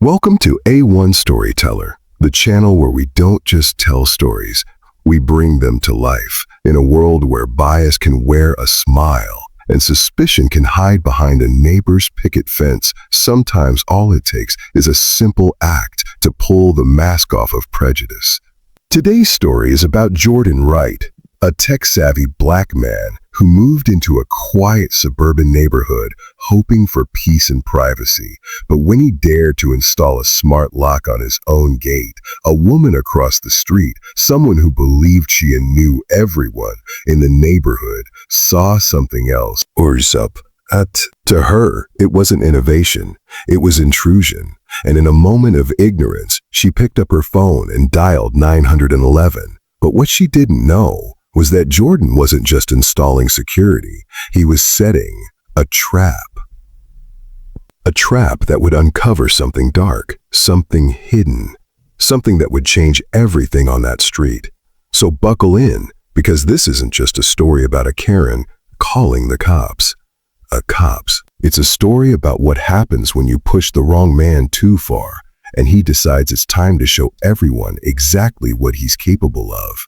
Welcome to A1 Storyteller, the channel where we don't just tell stories, we bring them to life. In a world where bias can wear a smile and suspicion can hide behind a neighbor's picket fence, sometimes all it takes is a simple act to pull the mask off of prejudice. Today's story is about Jordan Wright, a tech-savvy black man who moved into a quiet suburban neighborhood hoping for peace and privacy. But when he dared to install a smart lock on his own gate, a woman across the street, someone who believed she knew everyone in the neighborhood, saw something else. To her, it wasn't innovation, it was intrusion. And in a moment of ignorance, she picked up her phone and dialed 911. But what she didn't know was that Jordan wasn't just installing security, he was setting a trap. A trap that would uncover something dark, something hidden, something that would change everything on that street. So buckle in, because this isn't just a story about a Karen calling the cops. It's a story about what happens when you push the wrong man too far, and he decides it's time to show everyone exactly what he's capable of.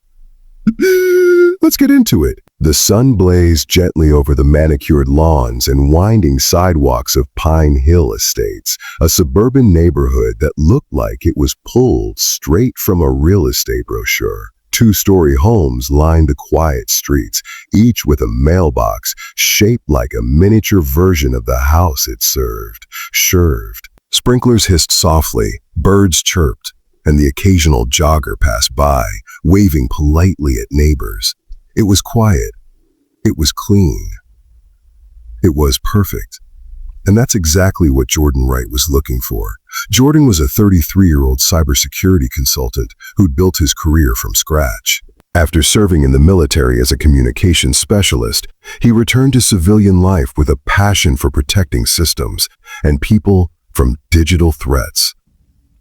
Let's get into it. The sun blazed gently over the manicured lawns and winding sidewalks of Pine Hill Estates, a suburban neighborhood that looked like it was pulled straight from a real estate brochure. Two-story homes lined the quiet streets, each with a mailbox shaped like a miniature version of the house it served. Sprinklers hissed softly, birds chirped, and the occasional jogger passed by, waving politely at neighbors. It was quiet. It was clean. It was perfect. And that's exactly what Jordan Wright was looking for. Jordan was a 33-year-old cybersecurity consultant who'd built his career from scratch. After serving in the military as a communications specialist, he returned to civilian life with a passion for protecting systems and people from digital threats.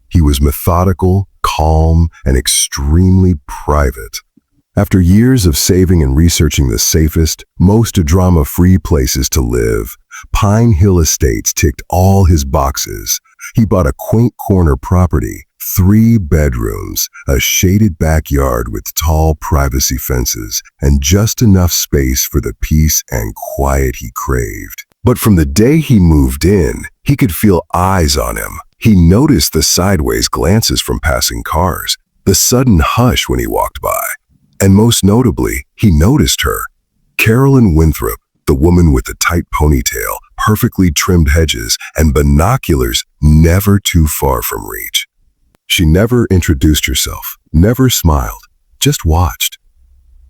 He was methodical, calm, and extremely private. After years of saving and researching the safest, most drama-free places to live, Pine Hill Estates ticked all his boxes. He bought a quaint corner property, 3 bedrooms, a shaded backyard with tall privacy fences, and just enough space for the peace and quiet he craved. But from the day he moved in, he could feel eyes on him. He noticed the sideways glances from passing cars, the sudden hush when he walked by. And most notably, he noticed her. Carolyn Winthrop, the woman with the tight ponytail, perfectly trimmed hedges, and binoculars never too far from reach. She never introduced herself, never smiled, just watched.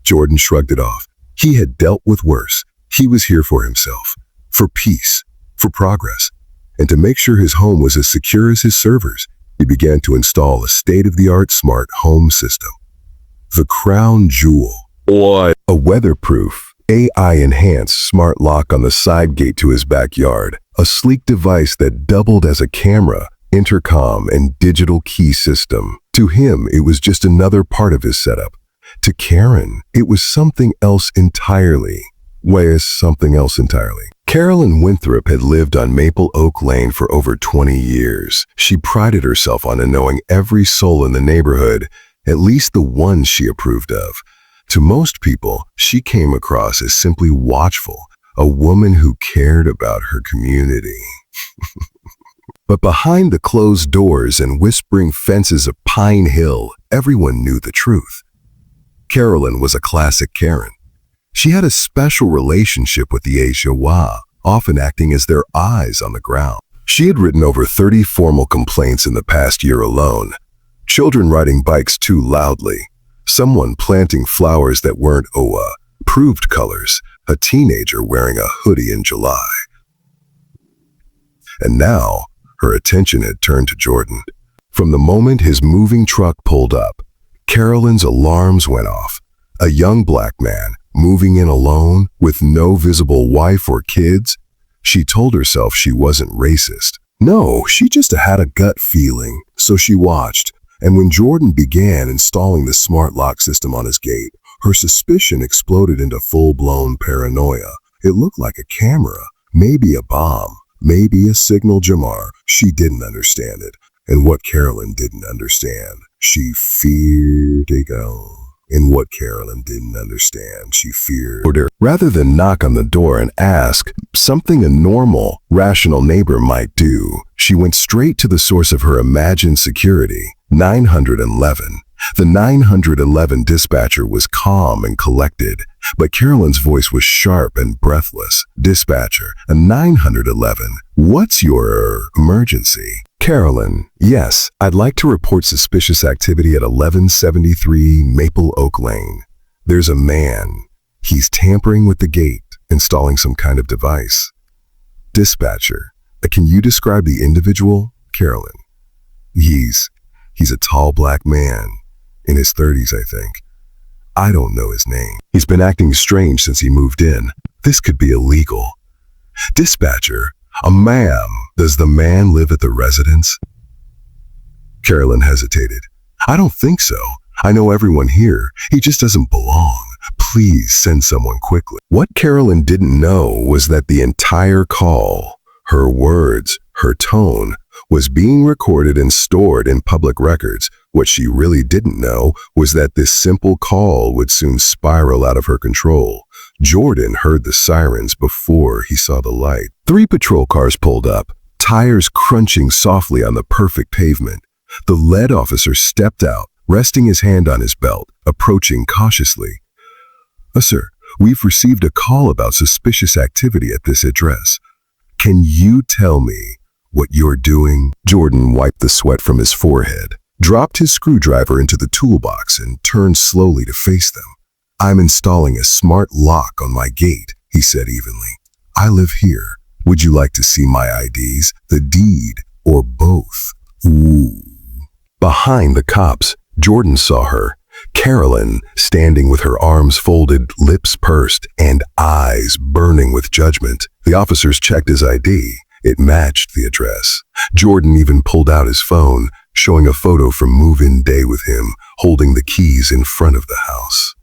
Jordan shrugged it off. He had dealt with worse. He was here for himself, for peace, for progress. And to make sure his home was as secure as his servers, he began to install a state-of-the-art smart home system. The crown jewel. What? A weatherproof, AI-enhanced smart lock on the side gate to his backyard, a sleek device that doubled as a camera, intercom, and digital key system. To him, it was just another part of his setup. To Karen, it was something else entirely. Carolyn Winthrop had lived on Maple Oak Lane for over 20 years. She prided herself on knowing every soul in the neighborhood, at least the ones she approved of. To most people, she came across as simply watchful, a woman who cared about her community. But behind the closed doors and whispering fences of Pine Hill, everyone knew the truth. Carolyn was a classic Karen. She had a special relationship with the Ajoie, often acting as their eyes on the ground. She had written over 30 formal complaints in the past year alone. Children riding bikes too loudly, someone planting flowers that weren't approved colors, a teenager wearing a hoodie in July. And now, her attention had turned to Jordan. From the moment his moving truck pulled up, Carolyn's alarms went off. A young black man, moving in alone, with no visible wife or kids. She told herself she wasn't racist. No, she just had a gut feeling, so she watched. And when Jordan began installing the smart lock system on his gate, her suspicion exploded into full-blown paranoia. It looked like a camera, maybe a bomb, maybe a signal jamar. She didn't understand it. And what Carolyn didn't understand, she feared to go. And what Carolyn didn't understand, she feared order. Rather than knock on the door and ask, something a normal, rational neighbor might do, she went straight to the source of her imagined security, 911. The 911 dispatcher was calm and collected, but Carolyn's voice was sharp and breathless. Dispatcher, a 911. What's your emergency? Carolyn, yes, I'd like to report suspicious activity at 1173 Maple Oak Lane. There's a man. He's tampering with the gate, installing some kind of device. Dispatcher, can you describe the individual? Carolyn, he's a tall black man. In his 30s, I think. I don't know his name. He's been acting strange since he moved in. This could be illegal. Dispatcher, ma'am, does the man live at the residence? Carolyn hesitated. I don't think so. I know everyone here. He just doesn't belong. Please send someone quickly. What Carolyn didn't know was that the entire call, her words, her tone, was being recorded and stored in public records. What she really didn't know was that this simple call would soon spiral out of her control. Jordan heard the sirens before he saw the light. 3 patrol cars pulled up, tires crunching softly on the perfect pavement. The lead officer stepped out, resting his hand on his belt, approaching cautiously. Sir, we've received a call about suspicious activity at this address. Can you tell me what you're doing? Jordan wiped the sweat from his forehead, dropped his screwdriver into the toolbox, and turned slowly to face them. I'm installing a smart lock on my gate, he said evenly. I live here. Would you like to see my IDs, the deed, or both? Ooh. Behind the cops, Jordan saw her, Carolyn, standing with her arms folded, lips pursed, and eyes burning with judgment. The officers checked his ID. It matched the address. Jordan even pulled out his phone, showing a photo from move-in day with him, holding the keys in front of the house.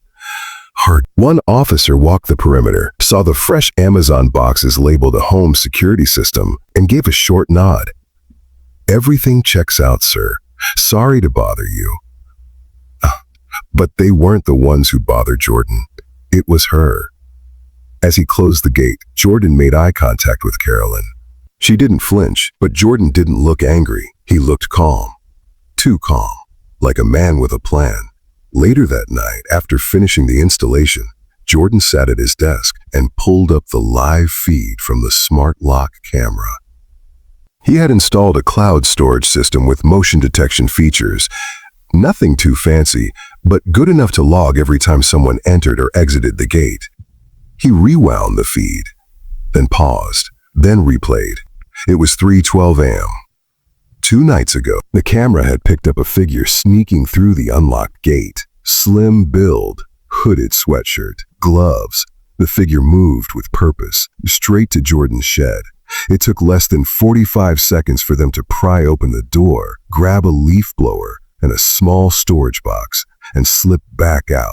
One officer walked the perimeter, saw the fresh Amazon boxes labeled a home security system, and gave a short nod. Everything checks out, sir. Sorry to bother you. But they weren't the ones who bothered Jordan. It was her. As he closed the gate, Jordan made eye contact with Carolyn. She didn't flinch, but Jordan didn't look angry. He looked calm. Too calm, like a man with a plan. Later that night, after finishing the installation, Jordan sat at his desk and pulled up the live feed from the smart lock camera. He had installed a cloud storage system with motion detection features. Nothing too fancy, but good enough to log every time someone entered or exited the gate. He rewound the feed, then paused, then replayed. It was 3:12 a.m. 2 nights ago, the camera had picked up a figure sneaking through the unlocked gate. Slim build, hooded sweatshirt, gloves. The figure moved with purpose, straight to Jordan's shed. It took less than 45 seconds for them to pry open the door, grab a leaf blower and a small storage box, and slip back out.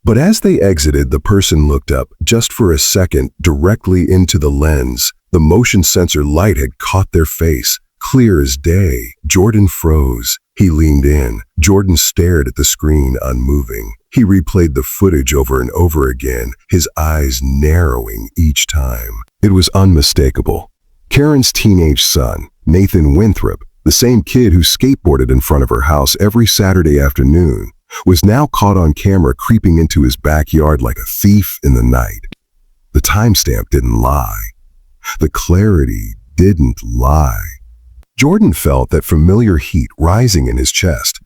But as they exited, the person looked up, just for a second, directly into the lens. The motion sensor light had caught their face, clear as day. Jordan froze. He leaned in. Jordan stared at the screen, unmoving. He replayed the footage over and over again, his eyes narrowing each time. It was unmistakable. Karen's teenage son, Nathan Winthrop, the same kid who skateboarded in front of her house every Saturday afternoon, was now caught on camera creeping into his backyard like a thief in the night. The timestamp didn't lie. The clarity didn't lie. Jordan felt that familiar heat rising in his chest.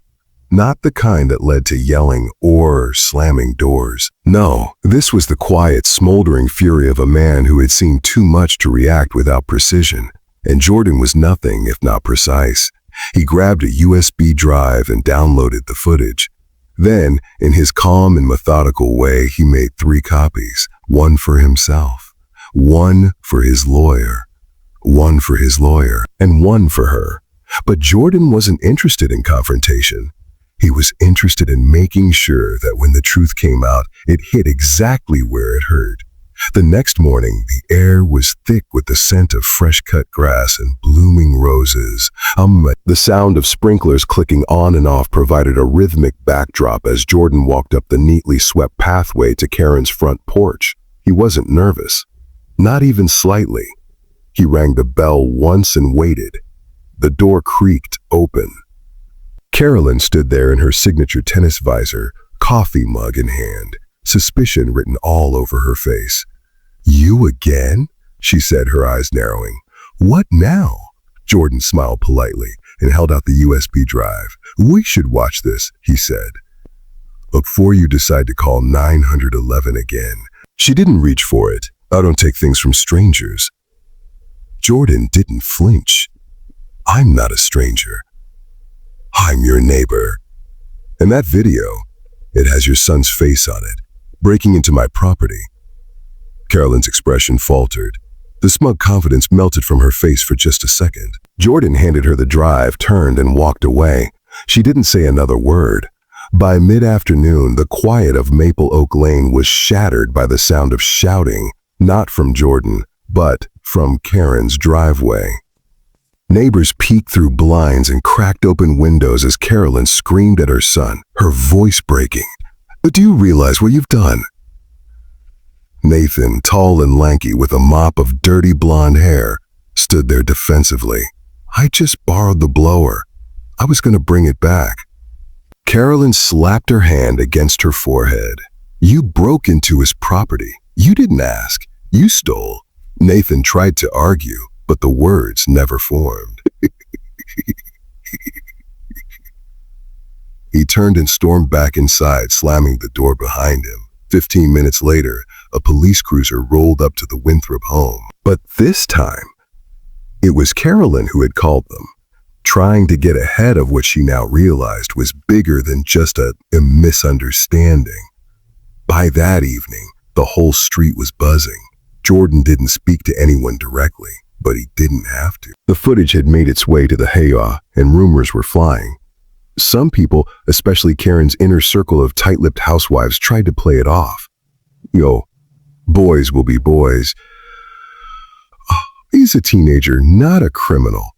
Not the kind that led to yelling or slamming doors. No, this was the quiet, smoldering fury of a man who had seen too much to react without precision. And Jordan was nothing if not precise. He grabbed a USB drive and downloaded the footage. Then, in his calm and methodical way, he made 3 copies. One for himself, one for his lawyer, one for his lawyer, and one for her. But Jordan wasn't interested in confrontation. He was interested in making sure that when the truth came out, it hit exactly where it hurt. The next morning, the air was thick with the scent of fresh-cut grass and blooming roses. The sound of sprinklers clicking on and off provided a rhythmic backdrop as Jordan walked up the neatly swept pathway to Karen's front porch. He wasn't nervous, not even slightly. He rang the bell once and waited. The door creaked open. Carolyn stood there in her signature tennis visor, coffee mug in hand, suspicion written all over her face. "You again?" she said, her eyes narrowing. "What now?" Jordan smiled politely and held out the USB drive. "We should watch this," he said. "Before you decide to call 911 again." She didn't reach for it. "I don't take things from strangers." Jordan didn't flinch. "I'm not a stranger. I'm your neighbor. And that video, it has your son's face on it, breaking into my property." Carolyn's expression faltered. The smug confidence melted from her face for just a second. Jordan handed her the drive, turned, and walked away. She didn't say another word. By mid-afternoon, the quiet of Maple Oak Lane was shattered by the sound of shouting, not from Jordan, but from Karen's driveway. Neighbors peeked through blinds and cracked open windows as Carolyn screamed at her son, her voice breaking. "But do you realize what you've done?" Nathan, tall and lanky with a mop of dirty blonde hair, stood there defensively. "I just borrowed the blower. I was going to bring it back." Carolyn slapped her hand against her forehead. "You broke into his property. You didn't ask. You stole." Nathan tried to argue, but the words never formed. He turned and stormed back inside, slamming the door behind him. 15 minutes later, a police cruiser rolled up to the Winthrop home. But this time, it was Carolyn who had called them, trying to get ahead of what she now realized was bigger than just a misunderstanding. By that evening, the whole street was buzzing. Jordan didn't speak to anyone directly, but he didn't have to. The footage had made its way to the Hayah, and rumors were flying. Some people, especially Karen's inner circle of tight-lipped housewives, tried to play it off. Boys will be boys. He's a teenager, not a criminal.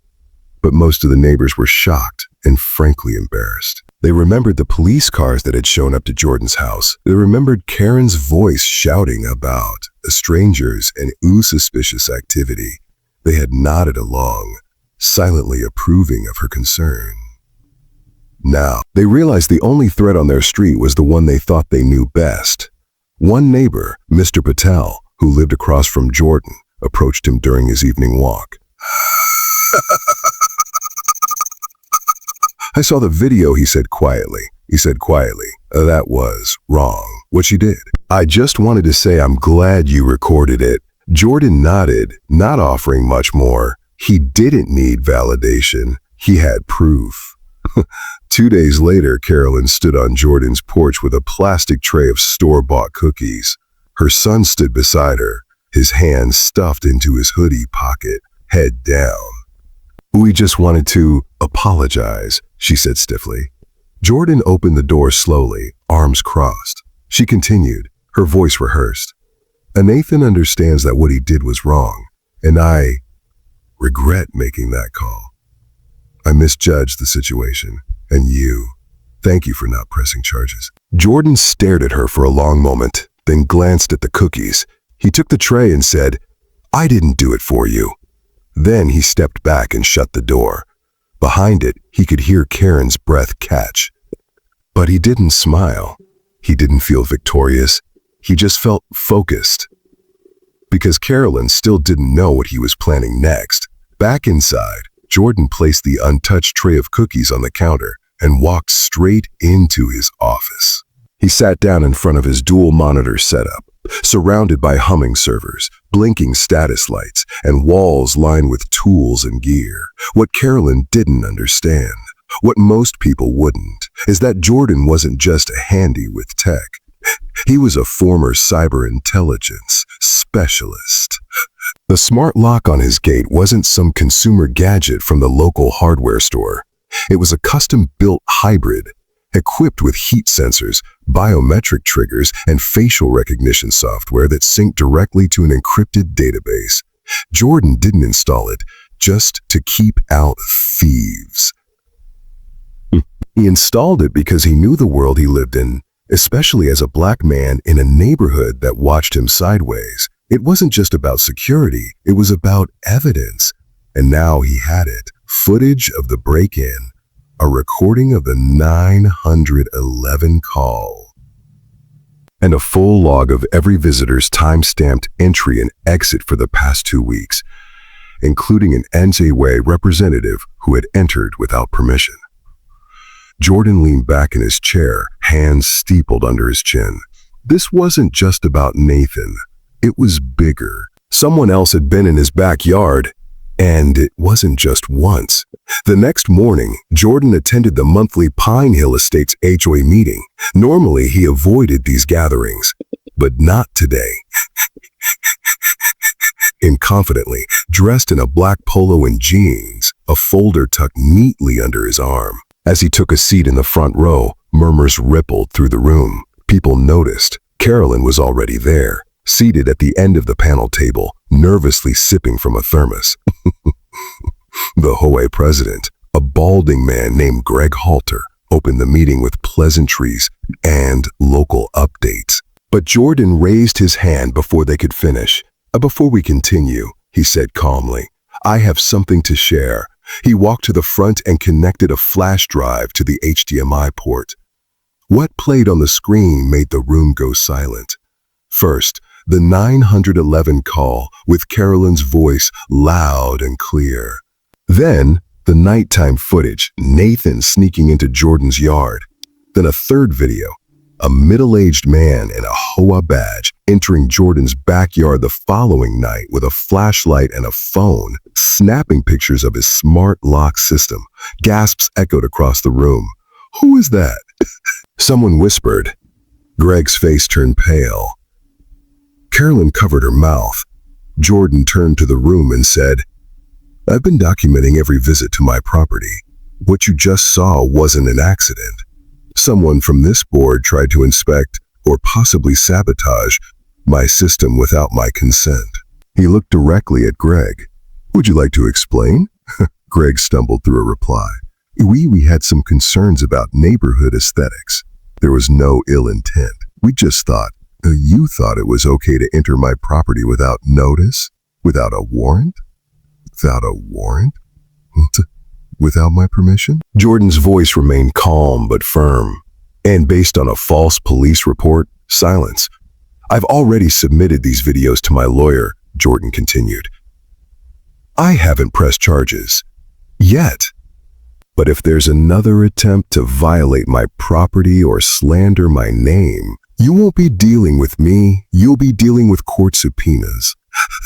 But most of the neighbors were shocked and frankly embarrassed. They remembered the police cars that had shown up to Jordan's house. They remembered Karen's voice shouting about strangers and suspicious activity. They had nodded along, silently approving of her concern. Now, they realized the only threat on their street was the one they thought they knew best. One neighbor, Mr. Patel, who lived across from Jordan, approached him during his evening walk. "I saw the video," he said quietly. That was wrong. What she did. "I just wanted to say I'm glad you recorded it." Jordan nodded, not offering much more. He didn't need validation. He had proof. 2 days later, Carolyn stood on Jordan's porch with a plastic tray of store-bought cookies. Her son stood beside her, his hands stuffed into his hoodie pocket, head down. "We just wanted to apologize," she said stiffly. Jordan opened the door slowly, arms crossed. She continued, her voice rehearsed. "Nathan understands that what he did was wrong, and I regret making that call. I misjudged the situation, and thank you for not pressing charges." Jordan stared at her for a long moment, then glanced at the cookies. He took the tray and said, "I didn't do it for you." Then he stepped back and shut the door. Behind it, he could hear Karen's breath catch. But he didn't smile. He didn't feel victorious. He just felt focused. Because Carolyn still didn't know what he was planning next. Back inside, Jordan placed the untouched tray of cookies on the counter and walked straight into his office. He sat down in front of his dual monitor setup, surrounded by humming servers, blinking status lights, and walls lined with tools and gear. What Carolyn didn't understand, what most people wouldn't, is that Jordan wasn't just handy with tech. He was a former cyber intelligence specialist. The smart lock on his gate wasn't some consumer gadget from the local hardware store. It was a custom-built hybrid, equipped with heat sensors, biometric triggers, and facial recognition software that synced directly to an encrypted database. Jordan didn't install it just to keep out thieves. He installed it because he knew the world he lived in, especially as a black man in a neighborhood that watched him sideways. It wasn't just about security, it was about evidence. And now he had it. Footage of the break-in, a recording of the 911 call, and a full log of every visitor's time-stamped entry and exit for the past 2 weeks, including an NJWay representative who had entered without permission. Jordan leaned back in his chair, hands steepled under his chin. This wasn't just about Nathan. It was bigger. Someone else had been in his backyard, and it wasn't just once. The next morning, Jordan attended the monthly Pine Hill Estates HOA meeting. Normally, he avoided these gatherings, but not today. Inconfidently, dressed in a black polo and jeans, a folder tucked neatly under his arm. As he took a seat in the front row, murmurs rippled through the room. People noticed. Carolyn was already there, seated at the end of the panel table, nervously sipping from a thermos. The HOA president, a balding man named Greg Halter, opened the meeting with pleasantries and local updates. But Jordan raised his hand before they could finish. Before we continue, he said calmly, I have something to share. He walked to the front and connected a flash drive to the HDMI port. What played on the screen made the room go silent. First, the 911 call with Carolyn's voice loud and clear. Then, the nighttime footage, Nathan sneaking into Jordan's yard. Then a third video, a middle-aged man in a HOA badge entering Jordan's backyard the following night with a flashlight and a phone, snapping pictures of his smart lock system. Gasps echoed across the room. Who is that? Someone whispered. Greg's face turned pale. Carolyn covered her mouth. Jordan turned to the room and said, I've been documenting every visit to my property. What you just saw wasn't an accident. Someone from this board tried to inspect or possibly sabotage my system without my consent. He looked directly at Greg. Would you like to explain? Greg stumbled through a reply. We had some concerns about neighborhood aesthetics. There was no ill intent. We just thought, you thought it was okay to enter my property without notice? Without a warrant? Without a warrant? Without my permission? Jordan's voice remained calm but firm. And based on a false police report, silence. I've already submitted these videos to my lawyer, Jordan continued. I haven't pressed charges. Yet. But if there's another attempt to violate my property or slander my name, you won't be dealing with me, you'll be dealing with court subpoenas.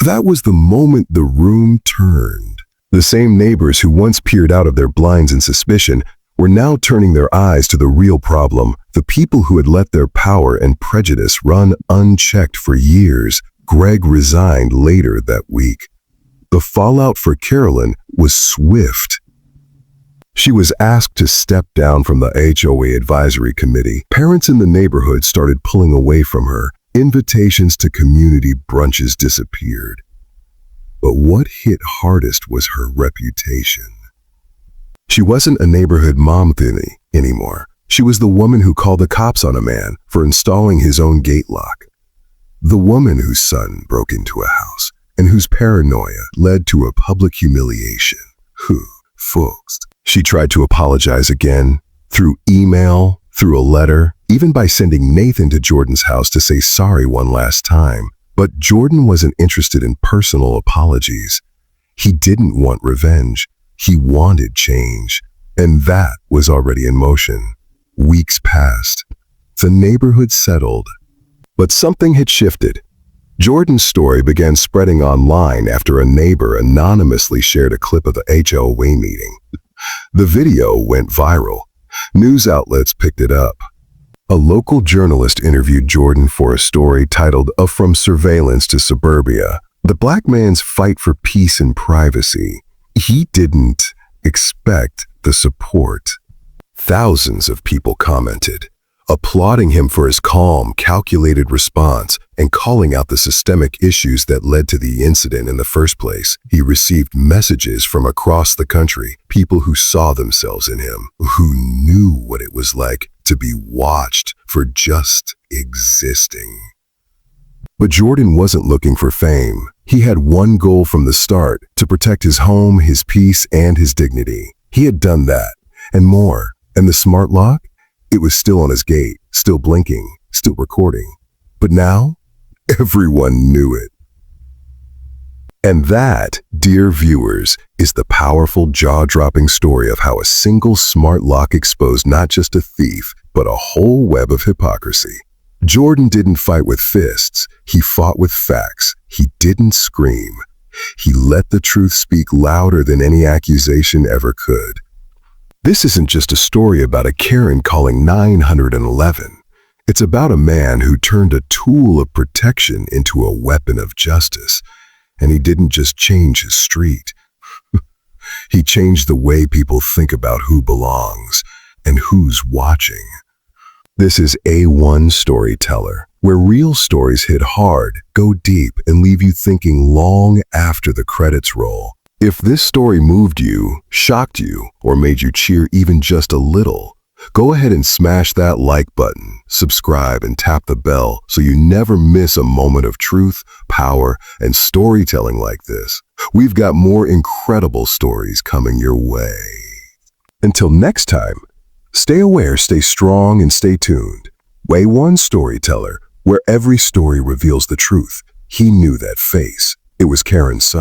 That was the moment the room turned. The same neighbors who once peered out of their blinds in suspicion were now turning their eyes to the real problem, the people who had let their power and prejudice run unchecked for years. Greg resigned later that week. The fallout for Carolyn was swift. She was asked to step down from the HOA advisory committee. Parents in the neighborhood started pulling away from her. Invitations to community brunches disappeared. But what hit hardest was her reputation. She wasn't a neighborhood mom anymore. She was the woman who called the cops on a man for installing his own gate lock. The woman whose son broke into a house and whose paranoia led to a public humiliation. Folks. She tried to apologize again, through email, through a letter, even by sending Nathan to Jordan's house to say sorry one last time. But Jordan wasn't interested in personal apologies. He didn't want revenge. He wanted change. And that was already in motion. Weeks passed. The neighborhood settled. But something had shifted. Jordan's story began spreading online after a neighbor anonymously shared a clip of the HOA meeting. The video went viral. News outlets picked it up. A local journalist interviewed Jordan for a story titled From Surveillance to Suburbia, the black man's fight for peace and privacy. He didn't expect the support. Thousands of people commented, applauding him for his calm, calculated response and calling out the systemic issues that led to the incident in the first place. He received messages from across the country, people who saw themselves in him, who knew what it was like to be watched for just existing. But Jordan wasn't looking for fame. He had one goal from the start: to protect his home, his peace, and his dignity. He had done that, and more. And the smart lock? It was still on his gate, still blinking, still recording. But now, everyone knew it. And that, dear viewers, is the powerful, jaw-dropping story of how a single smart lock exposed not just a thief, but a whole web of hypocrisy. Jordan didn't fight with fists. He fought with facts. He didn't scream. He let the truth speak louder than any accusation ever could. This isn't just a story about a Karen calling 911. It's about a man who turned a tool of protection into a weapon of justice. And he didn't just change his street. He changed the way people think about who belongs and who's watching. This is A1 Storyteller, where real stories hit hard, go deep, and leave you thinking long after the credits roll. If this story moved you, shocked you, or made you cheer even just a little, go ahead and smash that like button, subscribe, and tap the bell so you never miss a moment of truth, power, and storytelling like this. We've got more incredible stories coming your way. Until next time, stay aware, stay strong, and stay tuned. A1 Storyteller, where every story reveals the truth. He knew that face. It was Karen's son.